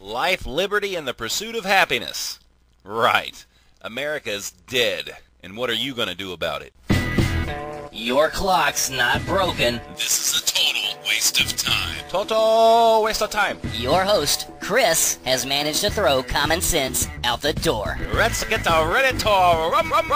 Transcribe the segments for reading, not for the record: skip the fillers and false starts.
Life, liberty, and the pursuit of happiness. Right. America's dead. And what are you going to do about it? Your clock's not broken. This is a total waste of time. Total waste of time. Your host, Chris, has managed to throw common sense out the door. Let's get ready to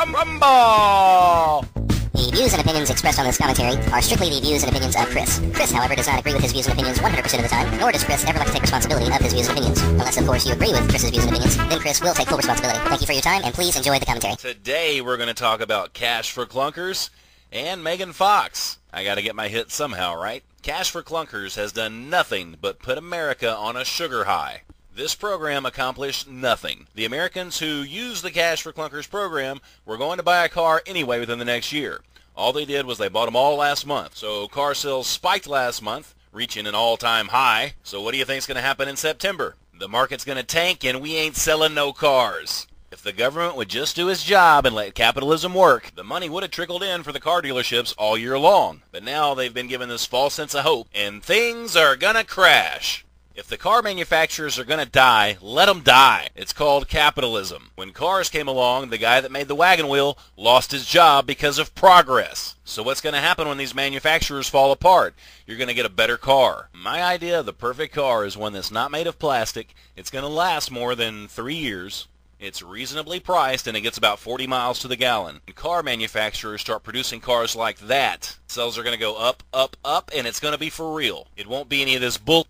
rumble! The views and opinions expressed on this commentary are strictly the views and opinions of Chris. Chris, however, does not agree with his views and opinions 100% of the time, nor does Chris ever like to take responsibility of his views and opinions. Unless, of course, you agree with Chris's views and opinions, then Chris will take full responsibility. Thank you for your time, and please enjoy the commentary. Today, we're going to talk about Cash for Clunkers and Megan Fox. I got to get my hit somehow, right? Cash for Clunkers has done nothing but put America on a sugar high. This program accomplished nothing. The Americans who used the Cash for Clunkers program were going to buy a car anyway within the next year. All they did was they bought them all last month. So car sales spiked last month, reaching an all-time high. So what do you think's going to happen in September? The market's going to tank and we ain't selling no cars. If the government would just do its job and let capitalism work, the money would have trickled in for the car dealerships all year long. But now they've been given this false sense of hope, and things are going to crash. If the car manufacturers are going to die, let them die. It's called capitalism. When cars came along, the guy that made the wagon wheel lost his job because of progress. So what's going to happen when these manufacturers fall apart? You're going to get a better car. My idea of the perfect car is one that's not made of plastic. It's going to last more than 3 years. It's reasonably priced, and it gets about 40 miles to the gallon. When car manufacturers start producing cars like that, sales are going to go up, up, up, and it's going to be for real. It won't be any of this bull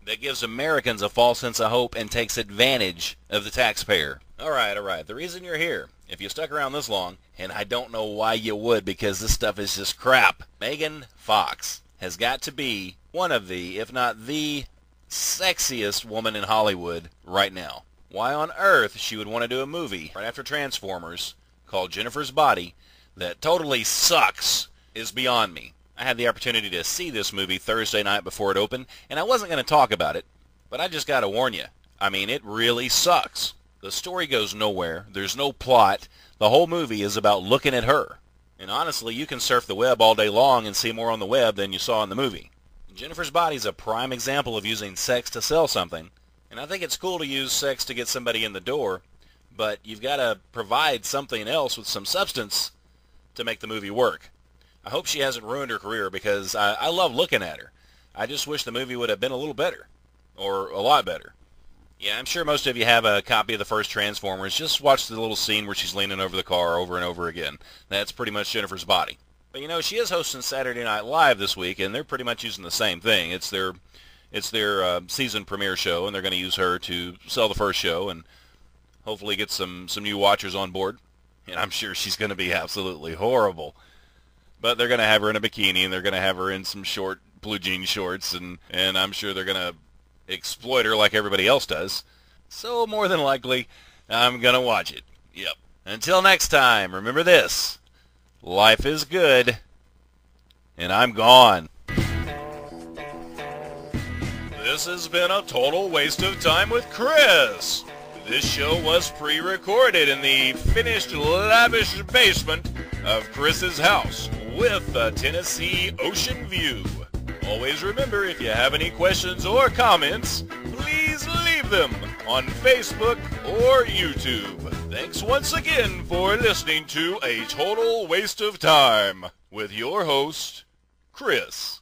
that gives Americans a false sense of hope and takes advantage of the taxpayer. All right. The reason you're here, if you stuck around this long, and I don't know why you would because this stuff is just crap, Megan Fox has got to be one of the, if not the, sexiest woman in Hollywood right now. Why on earth she would want to do a movie right after Transformers called Jennifer's Body that totally sucks is beyond me. I had the opportunity to see this movie Thursday night before it opened, and I wasn't going to talk about it, but I just got to warn you. I mean, it really sucks. The story goes nowhere. There's no plot. The whole movie is about looking at her. And honestly, you can surf the web all day long and see more on the web than you saw in the movie. Jennifer's Body is a prime example of using sex to sell something. And I think it's cool to use sex to get somebody in the door, but you've got to provide something else with some substance to make the movie work. I hope she hasn't ruined her career because I love looking at her. I just wish the movie would have been a little better, or a lot better. Yeah, I'm sure most of you have a copy of the first Transformers. Just watch the little scene where she's leaning over the car over and over again. That's pretty much Jennifer's Body. But you know, she is hosting Saturday Night Live this week, and they're pretty much using the same thing. It's their season premiere show, and they're going to use her to sell the first show and hopefully get some new watchers on board. And I'm sure she's going to be absolutely horrible. But they're going to have her in a bikini, and they're going to have her in some short blue jean shorts, and I'm sure they're going to exploit her like everybody else does. So more than likely, I'm going to watch it. Yep. Until next time, remember this. Life is good, and I'm gone. This has been a total waste of time with Chris. This show was pre-recorded in the finished lavish basement of Chris's house with a Tennessee ocean view. Always remember, if you have any questions or comments, please leave them on Facebook or YouTube. Thanks once again for listening to A Total Waste of Time with your host, Chris.